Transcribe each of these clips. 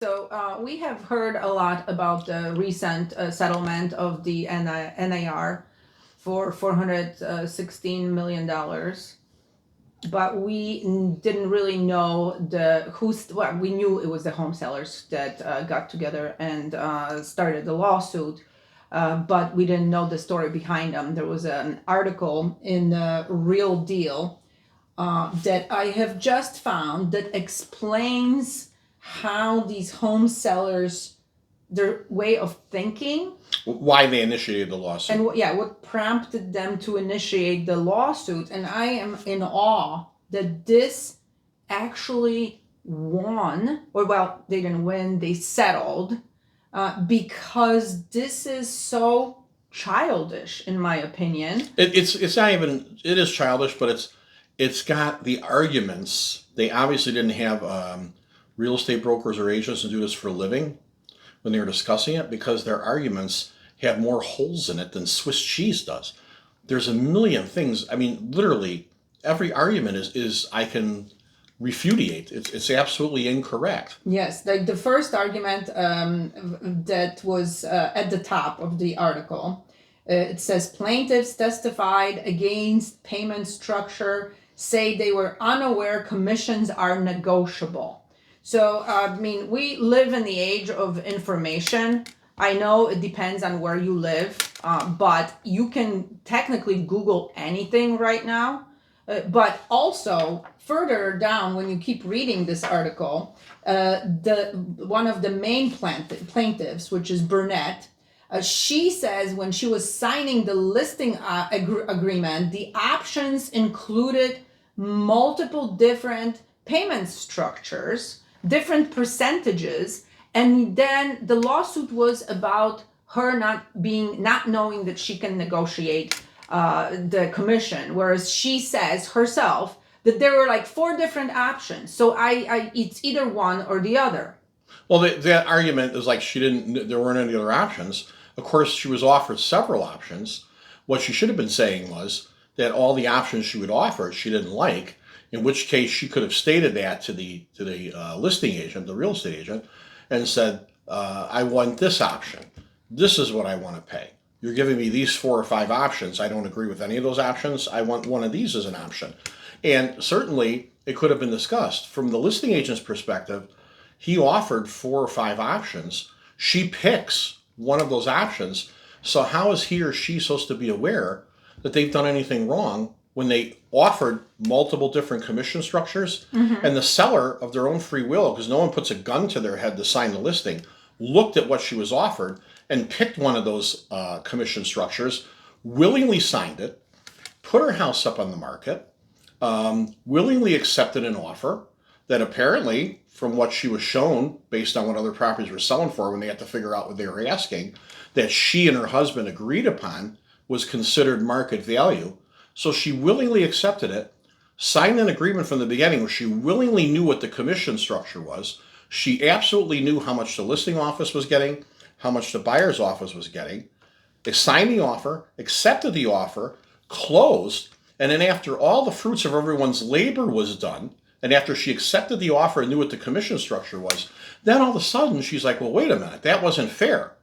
So we have heard a lot about the recent settlement of the NAR for $416 million, but we didn't really know well, we knew it was the home sellers that got together and started the lawsuit, but we didn't know the story behind them. There was an article in the Real Deal that I have just found that explains how these home sellers, their way of thinking, Why they initiated the lawsuit. and what prompted them to initiate the lawsuit. And I am in awe that this actually won, or well, they didn't win, they settled, because this is so childish, in my opinion. It's not even, it is childish, but it's got the arguments. They obviously didn't have real estate brokers or agents to do this for a living when they were discussing it, because their arguments have more holes in it than Swiss cheese does. There's a million things. I mean, literally every argument is I can refutate. It's absolutely incorrect. Yes, the first argument that was at the top of the article, it says plaintiffs testified against payment structure, say they were unaware commissions are negotiable. So, I mean, we live in the age of information. I know it depends on where you live, but you can technically Google anything right now. But also, further down, when you keep reading this article, the one of the main plaintiffs, which is Burnett, she says when she was signing the listing agreement, the options included multiple different payment structures, different percentages, and then the lawsuit was about her not knowing that she can negotiate the commission, whereas she says herself that there were like 4 different options. So it's either one or the other. Well, that argument is like there weren't any other options. Of course, she was offered several options. What she should have been saying was that all the options she would offer she didn't like, in which case she could have stated that to the listing agent, the real estate agent, and said, I want this option. This is what I want to pay. You're giving me these 4 or 5 options. I don't agree with any of those options. I want one of these as an option. And certainly it could have been discussed. From the listing agent's perspective, he offered 4 or 5 options. She picks one of those options. So how is he or she supposed to be aware that they've done anything wrong when they offered multiple different commission structures? And the seller, of their own free will, because no one puts a gun to their head to sign the listing, looked at what she was offered and picked one of those commission structures, willingly signed it, put her house up on the market, willingly accepted an offer that apparently, from what she was shown, based on what other properties were selling for when they had to figure out what they were asking, that she and her husband agreed upon was considered market value. So she willingly accepted it, signed an agreement from the beginning where she willingly knew what the commission structure was. She absolutely knew how much the listing office was getting, how much the buyer's office was getting. They signed the offer, accepted the offer, closed, and then after all the fruits of everyone's labor was done, and after she accepted the offer and knew what the commission structure was, then all of a sudden she's like, well, wait a minute, that wasn't fair.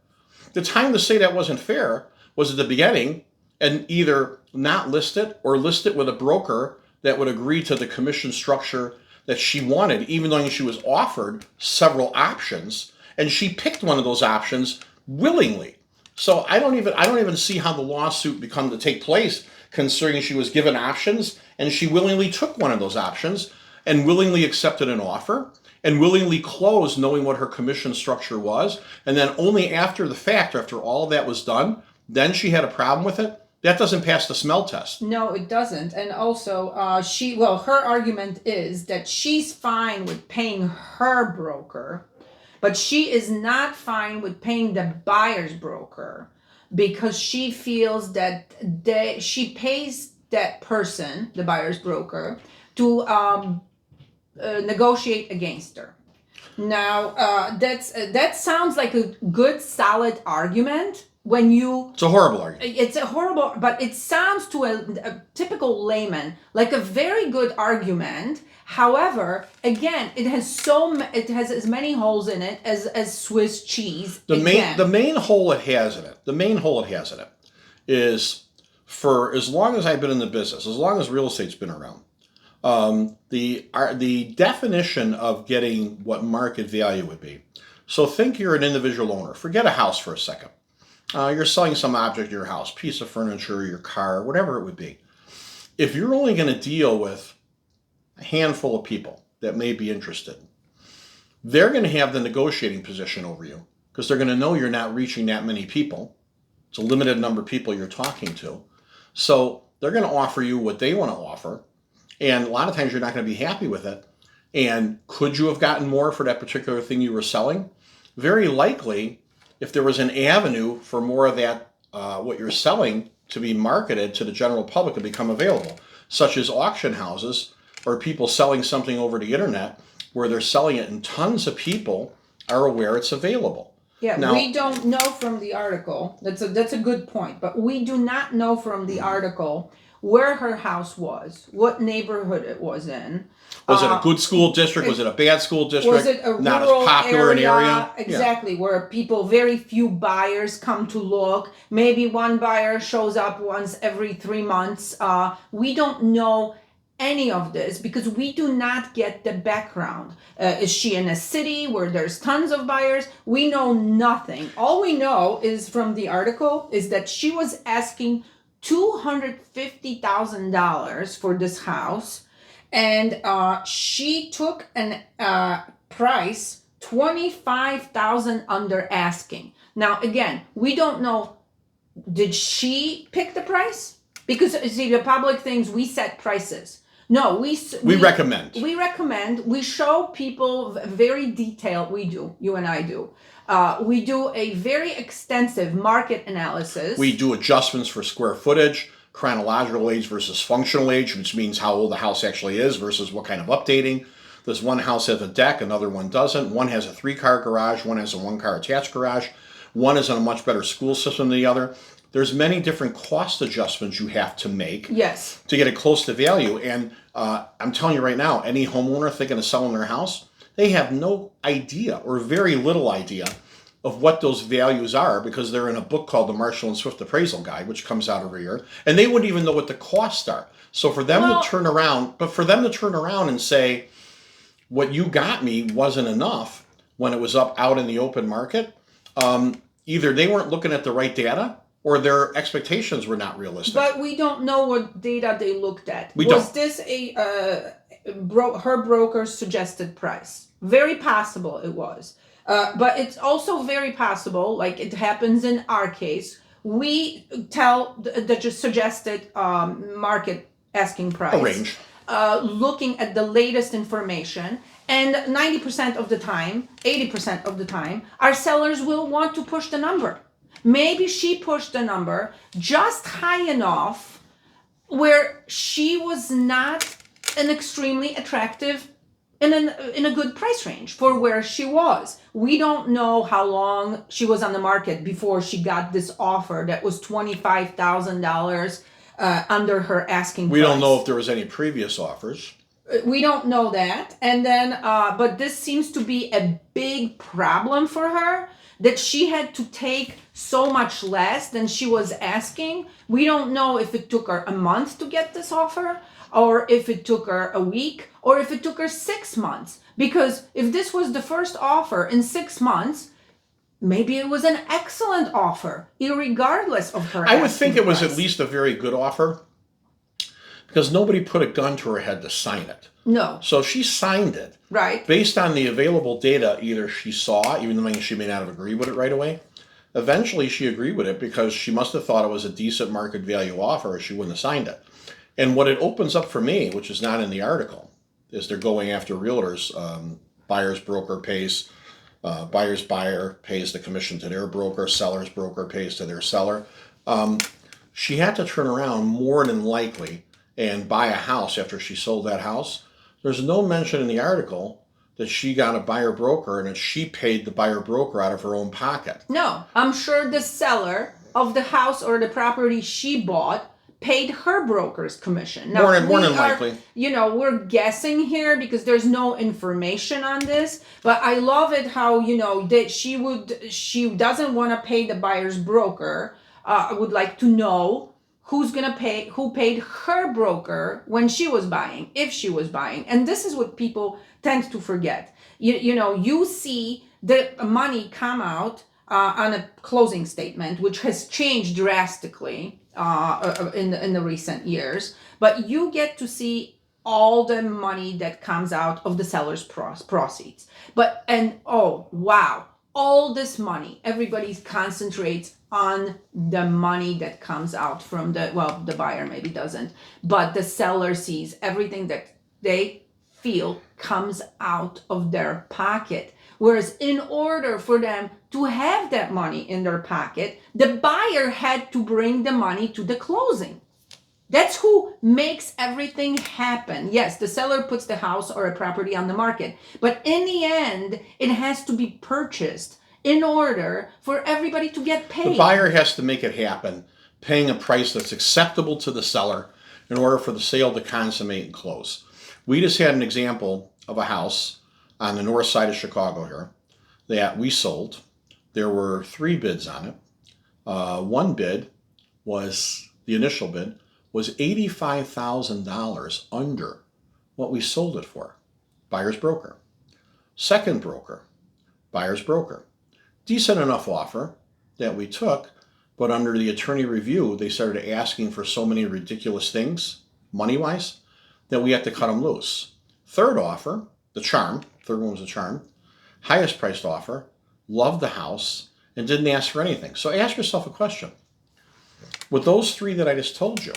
The time to say that wasn't fair was at the beginning, and either not list it or list it with a broker that would agree to the commission structure that she wanted, even though she was offered several options, and she picked one of those options willingly. So I don't even see how the lawsuit become to take place, considering she was given options and she willingly took one of those options and willingly accepted an offer and willingly closed knowing what her commission structure was. And then only after the fact, after all of that was done, then she had a problem with it. That doesn't pass the smell test. No, it doesn't. And also, her argument is that she's fine with paying her broker, but she is not fine with paying the buyer's broker because she feels that she pays that person, the buyer's broker, to negotiate against her. Now, that sounds like a good, solid argument, when you It's a horrible argument. it's a horrible, but it sounds to a typical layman like a very good argument. However, again, it has as many holes in it as Swiss cheese. The main hole it has in it is, for as long as I've been in the business, as long as real estate's been around, the definition of getting what market value would be. So think you're an individual owner. Forget a house for a second. You're selling some object in your house, piece of furniture, your car, whatever it would be. If you're only going to deal with a handful of people that may be interested, they're going to have the negotiating position over you because they're going to know you're not reaching that many people. It's a limited number of people you're talking to. So they're going to offer you what they want to offer. And a lot of times you're not going to be happy with it. And could you have gotten more for that particular thing you were selling? Very likely, if there was an avenue for more of that, what you're selling to be marketed to the general public and become available, such as auction houses or people selling something over the internet where they're selling it and tons of people are aware it's available. Yeah, Now, we don't know from the article. That's a good point, but we do not know from the article where her house was, what neighborhood it was in. was it a good school district? Was it a bad school district? Was it a not rural as popular area? an area? Exactly, where people, very few buyers come to look. Maybe one buyer shows up once every 3 months. We don't know any of this because we do not get the background. Is she in a city where there's tons of buyers? We know nothing. All we know is from the article is that she was asking $250,000 for this house, and she took an price $25,000 under asking. Now again, we don't know. Did she pick the price? Because see, the public thinks we set prices. No, we recommend. We recommend. We show people very detailed. We do. You and I do. We do a very extensive market analysis. We do adjustments for square footage, chronological age versus functional age, which means how old the house actually is versus what kind of updating. Does one house have a deck, another one doesn't? One has a 3-car garage, one has a 1-car attached garage. One is in a much better school system than the other. There's many different cost adjustments you have to make Yes. to get it close to value. And I'm telling you right now, any homeowner thinking of selling their house, they have no idea or very little idea of what those values are because they're in a book called the Marshall and Swift Appraisal Guide, which comes out every year, and they wouldn't even know what the costs are. So for them to turn around and say, what you got me wasn't enough when it was out in the open market, either they weren't looking at the right data or their expectations were not realistic. But we don't know what data they looked at. Was this her broker's suggested price? Very possible it was. But it's also very possible, like it happens in our case, we tell the suggested market asking price. A range. Looking at the latest information, and 90% of the time, 80% of the time, our sellers will want to push the number. Maybe she pushed the number just high enough where she was not an extremely attractive in a good price range for where she was. We don't know how long she was on the market before she got this offer that was $25,000 under her asking price. We don't know if there was any previous offers. We don't know that. And then, but this seems to be a big problem for her, that she had to take so much less than she was asking. We don't know if it took her a month to get this offer, or if it took her a week, or if it took her 6 months. Because if this was the first offer in 6 months, maybe it was an excellent offer, irregardless of her. I would think it was at least a very good offer, because nobody put a gun to her head to sign it. No. So she signed it. Right. Based on the available data either she saw, even though she may not have agreed with it right away. Eventually she agreed with it because she must have thought it was a decent market value offer or she wouldn't have signed it. And what it opens up for me, which is not in the article, is they're going after realtors. Buyer's broker pays, buyer's buyer pays the commission to their broker, seller's broker pays to their seller. She had to turn around more than likely and buy a house after she sold that house. There's no mention in the article that she got a buyer broker and that she paid the buyer broker out of her own pocket. No, I'm sure the seller of the house or the property she bought paid her broker's commission. More Now, than we are, likely. we're guessing here because there's no information on this, but I love it how, that she doesn't want to pay the buyer's broker. I would like to know who paid her broker when she was buying, if she was buying. And this is what people tend to forget. You see the money come out on a closing statement, which has changed drastically in the recent years. But you get to see all the money that comes out of the seller's proceeds. Oh wow, all this money, everybody concentrates on the money that comes out from the buyer maybe doesn't, but the seller sees everything that they feel comes out of their pocket. Whereas in order for them to have that money in their pocket, the buyer had to bring the money to the closing. That's who makes everything happen. Yes, the seller puts the house or a property on the market, but in the end, it has to be purchased in order for everybody to get paid. The buyer has to make it happen, paying a price that's acceptable to the seller in order for the sale to consummate and close. We just had an example of a house on the north side of Chicago here that we sold. There were 3 bids on it. One bid was, the initial bid, was $85,000 under what we sold it for. Buyer's broker. Second broker, buyer's broker. Decent enough offer that we took, but under the attorney review, they started asking for so many ridiculous things, money-wise, that we had to cut them loose. Third offer, the charm, third one was a charm, highest priced offer, loved the house, and didn't ask for anything. So ask yourself a question. With those 3 that I just told you,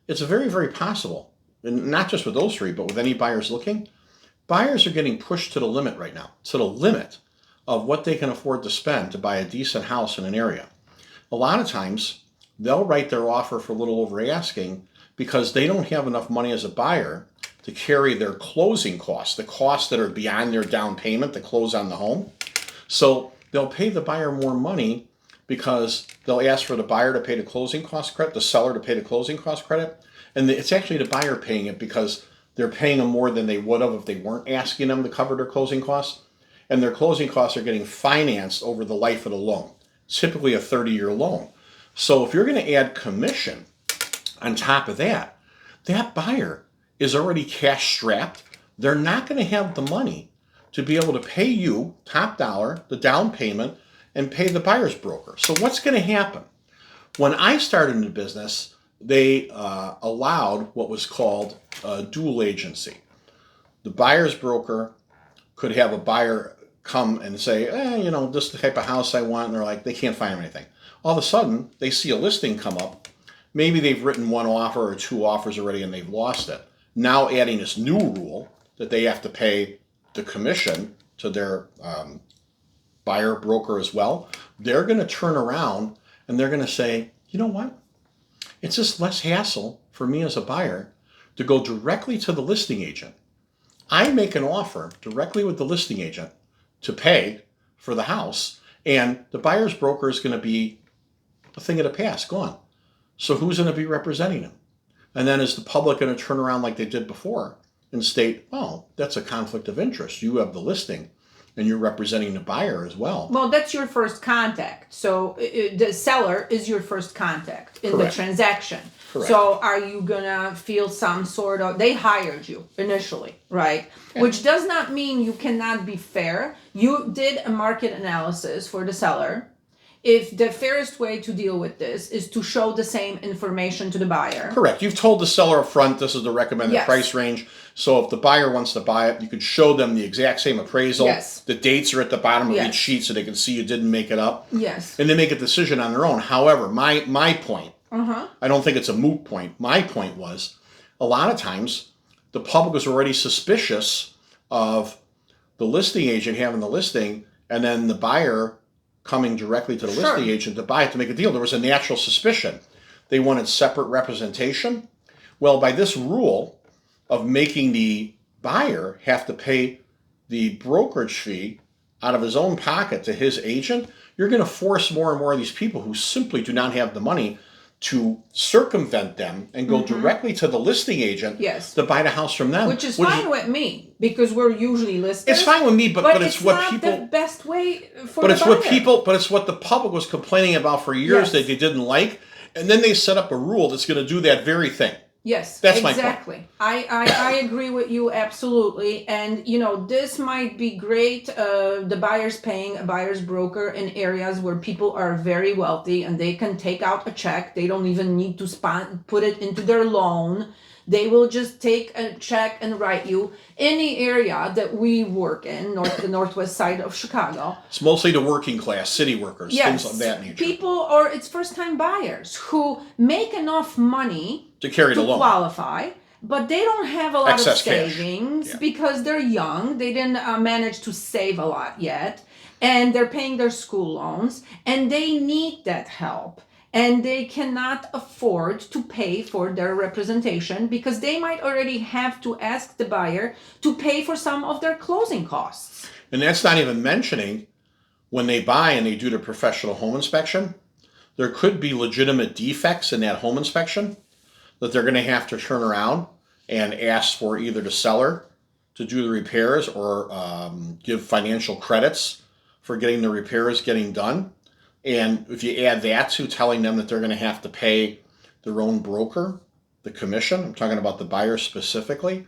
it's very, very possible, and not just with those 3, but with any buyers looking, buyers are getting pushed to the limit right now, to the limit of what they can afford to spend to buy a decent house in an area. A lot of times, they'll write their offer for a little over asking because they don't have enough money as a buyer to carry their closing costs, the costs that are beyond their down payment to close on the home. So they'll pay the buyer more money because they'll ask for the buyer to pay the closing cost credit, the seller to pay the closing cost credit, and it's actually the buyer paying it because they're paying them more than they would have if they weren't asking them to cover their closing costs. And their closing costs are getting financed over the life of the loan, typically a 30-year loan. So if you're going to add commission on top of that, that buyer is already cash strapped. They're not going to have the money to be able to pay you top dollar, the down payment, and pay the buyer's broker. So what's going to happen? When I started in the business, they allowed what was called dual agency. The buyer's broker could have a buyer come and say, this is the type of house I want, and they're like, they can't find anything. All of a sudden, they see a listing come up. Maybe they've written 1 offer or 2 offers already and they've lost it. Now adding this new rule that they have to pay the commission to their buyer broker as well, they're going to turn around and they're going to say, you know what? It's just less hassle for me as a buyer to go directly to the listing agent. I make an offer directly with the listing agent to pay for the house, and the buyer's broker is going to be a thing of the past, gone. So who's going to be representing him? And then is the public going to turn around like they did before and state, oh, that's a conflict of interest. You have the listing and you're representing the buyer as well. Well, that's your first contact. So the seller is your first contact in Correct. the transaction. Correct. So are you going to feel some sort of, they hired you initially, right? Yeah. Which does not mean you cannot be fair. You did a market analysis for the seller. If the fairest way to deal with this is to show the same information to the buyer. Correct. You've told the seller up front this is the recommended Yes. price range. So if the buyer wants to buy it, you could show them the exact same appraisal. Yes. The dates are at the bottom of Yes. each sheet so they can see you didn't make it up. Yes. And they make a decision on their own. However, my point, I don't think it's a moot point. My point was, a lot of times, the public is already suspicious of the listing agent having the listing, and then the buyer coming directly to the Sure. listing agent to buy it to make a deal. There was a natural suspicion. They wanted separate representation. Well, by this rule of making the buyer have to pay the brokerage fee out of his own pocket to his agent, you're going to force more and more of these people who simply do not have the money to circumvent them and go directly to the listing agent Yes. to buy the house from them. Which is fine with me because we're usually listers. It's fine with me, but it's what not people. the best way for But the it's buyer. what people. But it's what the public was complaining about for years Yes. that they didn't like, and then they set up a rule that's going to do that very thing. Yes, That's my point. exactly. I agree with you absolutely. And, this might be great. The buyer's paying a buyer's broker in areas where people are very wealthy and they can take out a check. They don't even need to put it into their loan. They will just take a check and write you. In the area that we work in, the northwest side of Chicago. It's mostly the working class, city workers, Yes, things of that nature. people, or it's first-time buyers who make enough money to carry the to loan. qualify, but they don't have a lot Excess of cash. savings Yeah. because they're young. They didn't manage to save a lot yet, and they're paying their school loans, and they need that help. And they cannot afford to pay for their representation because they might already have to ask the buyer to pay for some of their closing costs. And that's not even mentioning when they buy and they do the professional home inspection, there could be legitimate defects in that home inspection that they're going to have to turn around and ask for either the seller to do the repairs or give financial credits for getting the repairs getting done. And if you add that to telling them that they're going to have to pay their own broker, the commission, I'm talking about the buyer specifically,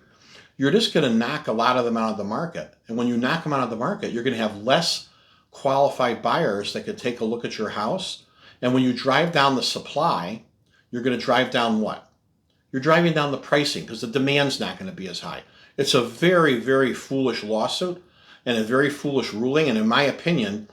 you're just going to knock a lot of them out of the market. And when you knock them out of the market, you're going to have less qualified buyers that could take a look at your house. And when you drive down the supply, you're going to drive down what? You're driving down the pricing because the demand's not going to be as high. It's a very, very foolish lawsuit and a very foolish ruling. And in my opinion,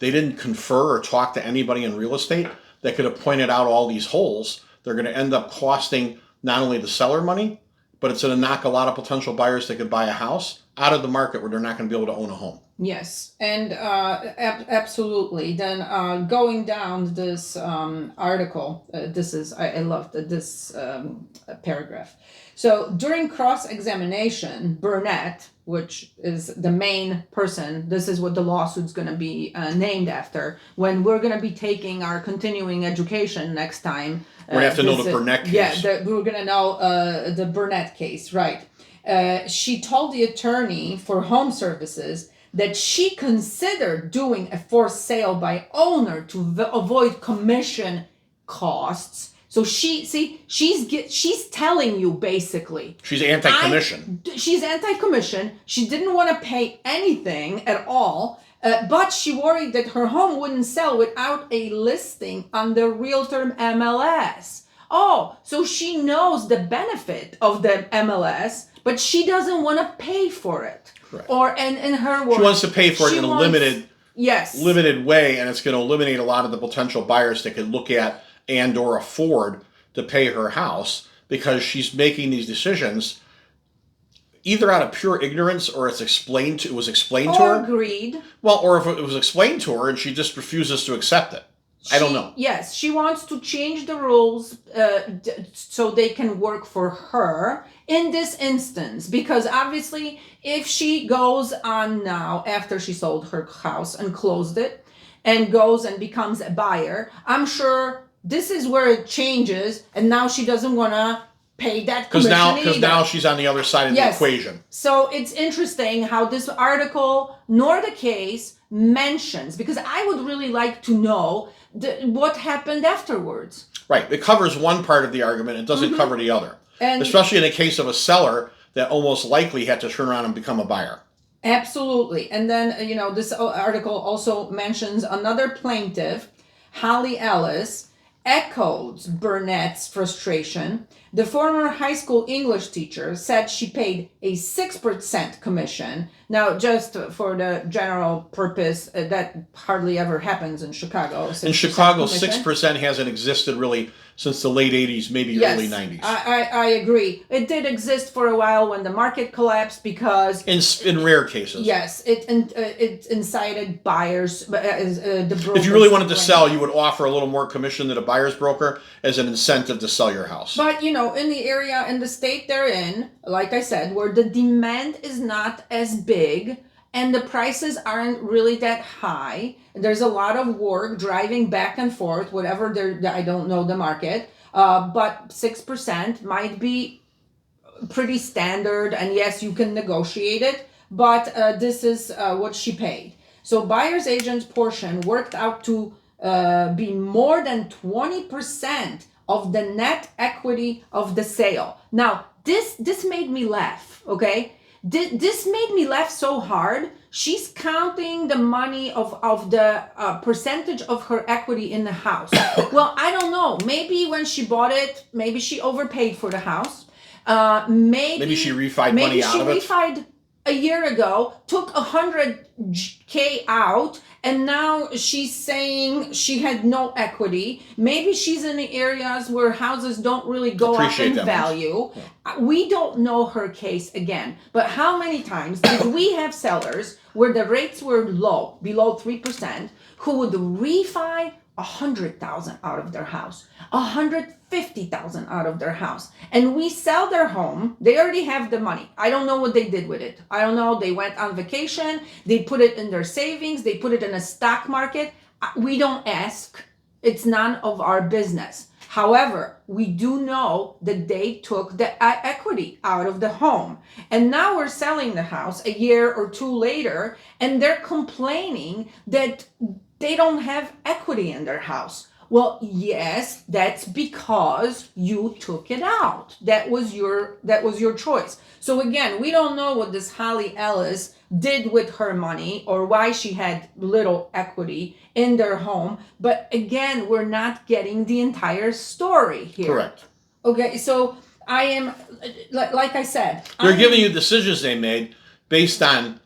they didn't confer or talk to anybody in real estate that could have pointed out all these holes. They're going to end up costing not only the seller money, but it's going to knock a lot of potential buyers that could buy a house out of the market where they're not going to be able to own a home. Yes, and absolutely. Then going down this article, I love this paragraph. So during cross-examination, Burnett, which is the main person, this is what the lawsuit's going to be named after when we're going to be taking our continuing education next time. We're going to have to know the Burnett case. Yeah, we're going to know the Burnett case, right. She told the attorney for home services that she considered doing a forced sale by owner to avoid commission costs. So she's telling you basically. She's anti-commission. She's anti-commission. She didn't want to pay anything at all, but she worried that her home wouldn't sell without a listing on the Realtor MLS. Oh, so she knows the benefit of the MLS, but she doesn't want to pay for it. Correct. Or in her words, she wants to pay for it in a limited way, and it's going to eliminate a lot of the potential buyers that could look at and or afford to pay her house because she's making these decisions either out of pure ignorance or it was explained to her. Agreed. Well, or if it was explained to her and she just refuses to accept it. I don't know. Yes, she wants to change the rules so they can work for her in this instance. Because obviously, if she goes on now after she sold her house and closed it and goes and becomes a buyer, I'm sure this is where it changes. And now she doesn't want to pay that commission because now she's on the other side of the equation. So it's interesting how this article nor the case mentions, because I would really like to know what happened afterwards. Right. It covers one part of the argument. It doesn't cover the other. And especially in the case of a seller that almost likely had to turn around and become a buyer. Absolutely. And then, this article also mentions another plaintiff, Holly Ellis, echoes Burnett's frustration. The former high school English teacher said she paid a 6% commission. Now, just for the general purpose, that hardly ever happens in Chicago. In Chicago, 6% hasn't existed really since the late 80s, maybe early 90s. I agree. It did exist for a while when the market collapsed because... In rare cases. Yes, it incited buyers. The if you really wanted to sell, you would offer a little more commission than a buyer's broker as an incentive to sell your house. But, in the area, in the state they're in, like I said, where the demand is not as big and the prices aren't really that high. There's a lot of work driving back and forth, whatever I don't know the market, but 6% might be pretty standard, and yes, you can negotiate it, but this is what she paid. So buyer's agent portion worked out to be more than 20% of the net equity of the sale. Now, this made me laugh, okay? This made me laugh so hard. She's counting the money of the percentage of her equity in the house. Well, I don't know. Maybe when she bought it, maybe she overpaid for the house. Maybe she refied money out of it. Maybe she refied a year ago, took 100K out, and now she's saying she had no equity. Maybe she's in the areas where houses don't really go up in value. Yeah. We don't know her case again, but how many times did we have sellers where the rates were low, below 3%, who would refi 100,000 out of their house, 150,000 out of their house, and we sell their home. They already have the money. I don't know what they did with it. I don't know. They went on vacation. They put it in their savings. They put it in a stock market. We don't ask. It's none of our business. However, we do know that they took the equity out of the home, and now we're selling the house a year or two later, and they're complaining that they don't have equity in their house. Well, yes, that's because you took it out. That was your choice. So again, we don't know what this Holly Ellis did with her money or why she had little equity in their home. But again, we're not getting the entire story here. Correct. Okay, so I am, like I said, they're giving you decisions they made based on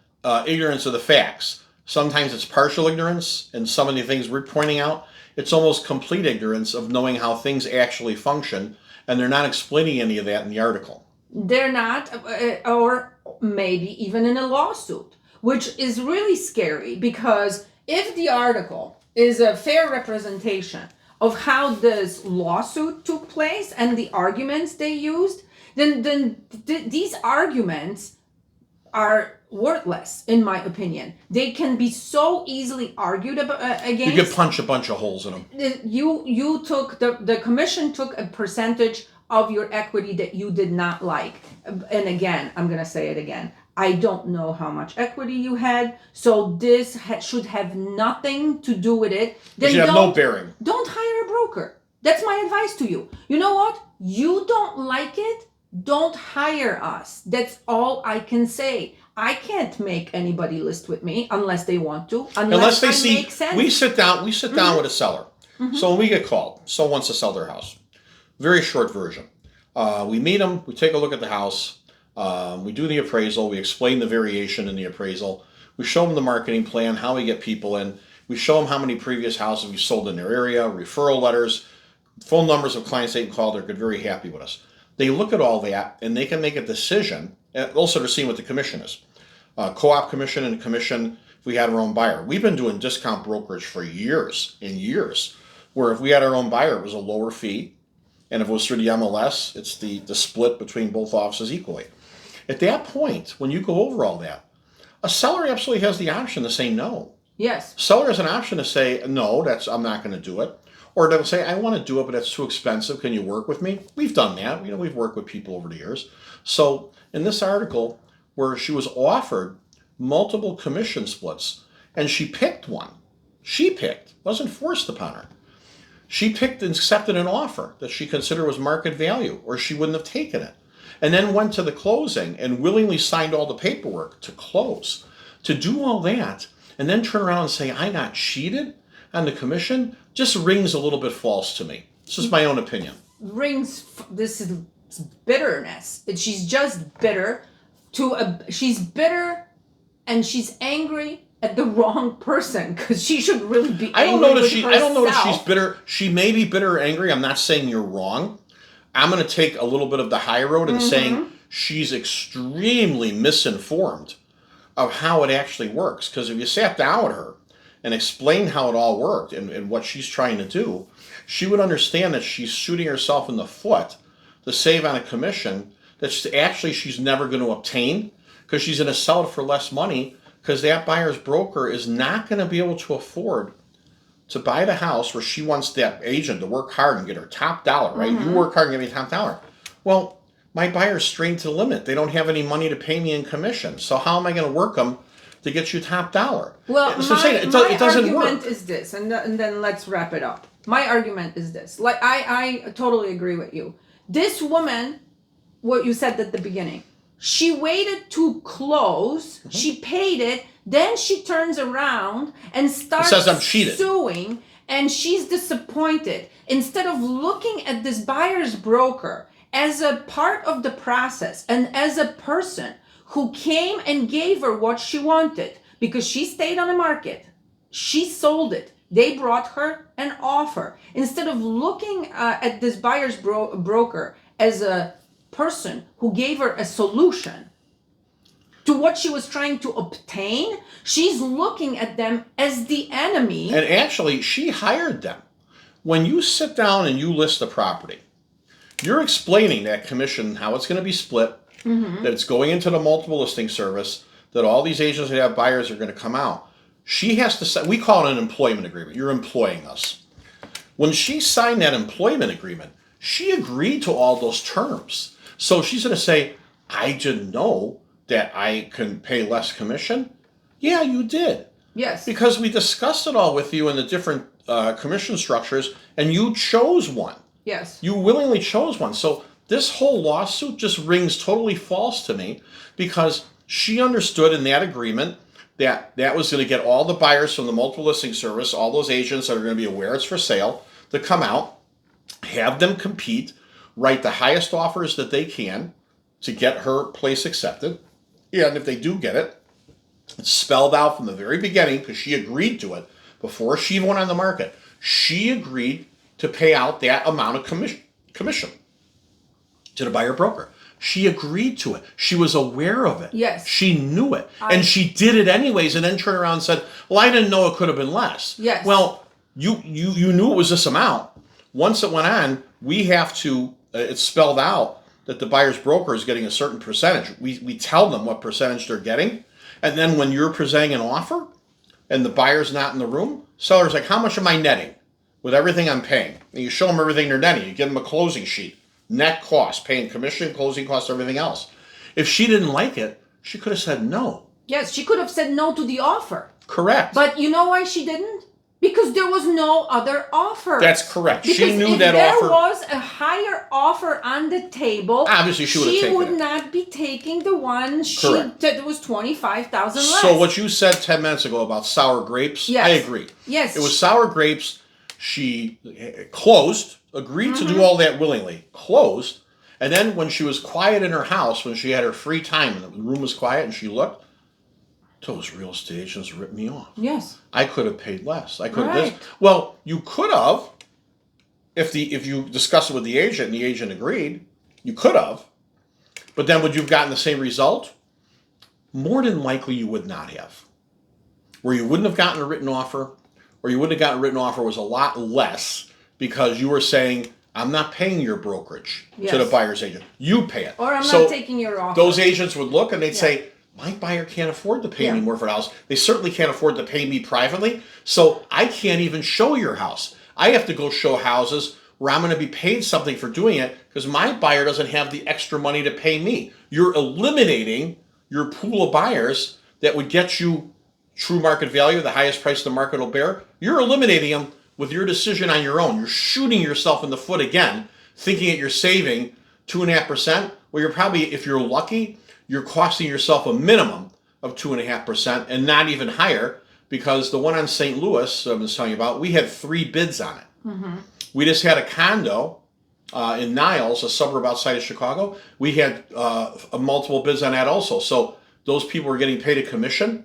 ignorance of the facts. Sometimes it's partial ignorance, and some of the things we're pointing out, it's almost complete ignorance of knowing how things actually function, and they're not explaining any of that in the article. They're not, or maybe even in a lawsuit, which is really scary, because if the article is a fair representation of how this lawsuit took place and the arguments they used, then these arguments are worthless, in my opinion. They can be so easily argued against. You could punch a bunch of holes in them. You took the commission took a percentage of your equity that you did not like. And again, I'm gonna say it again. I don't know how much equity you had, so this should have nothing to do with it. Then you have no bearing. Don't hire a broker. That's my advice to you. You know what? You don't like it, don't hire us. That's all I can say. I can't make anybody list with me unless they want to. Unless they see, make sense. We sit down with a seller. Mm-hmm. So when we get called, someone wants to sell their house. Very short version. We meet them, we take a look at the house, we do the appraisal, we explain the variation in the appraisal, we show them the marketing plan, how we get people in, we show them how many previous houses we've sold in their area, referral letters, phone numbers of clients they can call. They're very happy with us. They look at all that and they can make a decision. And also they're seeing what the commission is. Co-op commission and commission if we had our own buyer. We've been doing discount brokerage for years and years, where if we had our own buyer, it was a lower fee. And if it was through the MLS, it's the split between both offices equally. At that point, when you go over all that, a seller absolutely has the option to say no. Yes. Seller has an option to say, no, I'm not going to do it. Or they'll say, I want to do it, but it's too expensive. Can you work with me? We've done that. We've worked with people over the years. So in this article, where she was offered multiple commission splits, and she picked one. Wasn't forced upon her. She picked and accepted an offer that she considered was market value, or she wouldn't have taken it. And then went to the closing and willingly signed all the paperwork to close. To do all that, and then turn around and say, I got cheated on the commission, just rings a little bit false to me. This is my own opinion. This is bitterness. She's just bitter. She's bitter, and she's angry at the wrong person, because she should really be angry I don't know that she's bitter. She may be bitter or angry. I'm not saying you're wrong. I'm going to take a little bit of the high road and saying she's extremely misinformed of how it actually works. Because if you sat down with her and explained how it all worked and what she's trying to do, she would understand that she's shooting herself in the foot to save on a commission that she's never going to obtain, because she's going to sell it for less money because that buyer's broker is not going to be able to afford to buy the house where she wants that agent to work hard and get her top dollar, right? You work hard and get me top dollar. Well, my buyer's strained to the limit. They don't have any money to pay me in commission. So how am I going to work them to get you top dollar? Well, So my doesn't argument work. is this, and then let's wrap it up. My argument is this. Like, I totally agree with you. This woman, what you said at the beginning, she waited to close, she paid it, then she turns around and starts says I'm cheated. suing, and she's disappointed. Instead of looking at this buyer's broker as a part of the process and as a person who came and gave her what she wanted, because she stayed on the market, she sold it, they brought her an offer. Instead of looking at this buyer's broker as a person who gave her a solution to what she was trying to obtain, she's looking at them as the enemy. And actually, she hired them. When you sit down and you list the property, you're explaining that commission, how it's going to be split, that it's going into the multiple listing service, that all these agents that have buyers are going to come out. She has to say, we call it an employment agreement. You're employing us. When she signed that employment agreement, she agreed to all those terms. So she's going to say, I didn't know that I can pay less commission. Yeah, you did. Yes. Because we discussed it all with you in the different commission structures, and you chose one. Yes. You willingly chose one. So this whole lawsuit just rings totally false to me, because she understood in that agreement that that was going to get all the buyers from the multiple listing service, all those agents that are going to be aware it's for sale, to come out, have them compete, write the highest offers that they can to get her place accepted. And if they do get it, it's spelled out from the very beginning, because she agreed to it before she even went on the market. She agreed to pay out that amount of commission to the buyer broker. She agreed to it. She was aware of it. Yes. She knew it. And she did it anyways, and then turned around and said, well, I didn't know it could have been less. Yes. Well, you knew it was this amount. Once it went on, we have to, it's spelled out that the buyer's broker is getting a certain percentage. We tell them what percentage they're getting. And then when you're presenting an offer and the buyer's not in the room, seller's like, how much am I netting with everything I'm paying? And you show them everything they're netting. You give them a closing sheet, net cost, paying commission, closing costs, everything else. If she didn't like it, she could have said no. Yes, she could have said no to the offer. Correct. But you know why she didn't? Because there was no other offer. That's correct. Because she knew if that there offer. was a higher offer on the table, Obviously, she would have taken she would it. not be taking the one Correct. that was 25,000 less. So what you said 10 minutes ago about sour grapes, Yes. I agree. Yes. It was sour grapes. She closed, agreed to do all that willingly, closed, and then when she was quiet in her house, when she had her free time and the room was quiet and she looked, those real estate agents ripped me off. Yes. I could have paid less. I could have Right. this. Well, you could have, if you discussed it with the agent and the agent agreed, you could have. But then would you have gotten the same result? More than likely you would not have. Where you wouldn't have gotten a written offer, or you wouldn't have gotten a written offer was a lot less, because you were saying, I'm not paying your brokerage to the Yes. buyer's agent. You pay it. Or I'm So not taking your offer. those agents would look and they'd say, my buyer can't afford to pay me more for the house. They certainly can't afford to pay me privately. So I can't even show your house. I have to go show houses where I'm going to be paid something for doing it, because my buyer doesn't have the extra money to pay me. You're eliminating your pool of buyers that would get you true market value, the highest price the market will bear. You're eliminating them with your decision on your own. You're shooting yourself in the foot again, thinking that you're saving 2.5%. Well, you're probably, if you're lucky, you're costing yourself a minimum of 2.5% and not even higher, because the one on St. Louis I was telling you about, we had 3 bids on it. We just had a condo in Niles, a suburb outside of Chicago. We had multiple bids on that also. So those people were getting paid a commission.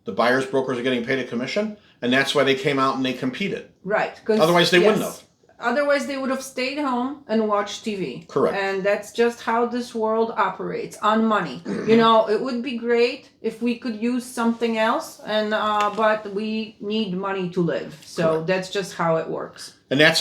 The buyer's brokers are getting paid a commission, and that's why they came out and they competed. Right. Otherwise, they wouldn't have. Otherwise, they would have stayed home and watched TV. Correct. And that's just how this world operates, on money. You know, it would be great if we could use something else, and but we need money to live. So Correct. that's just how it works. And that's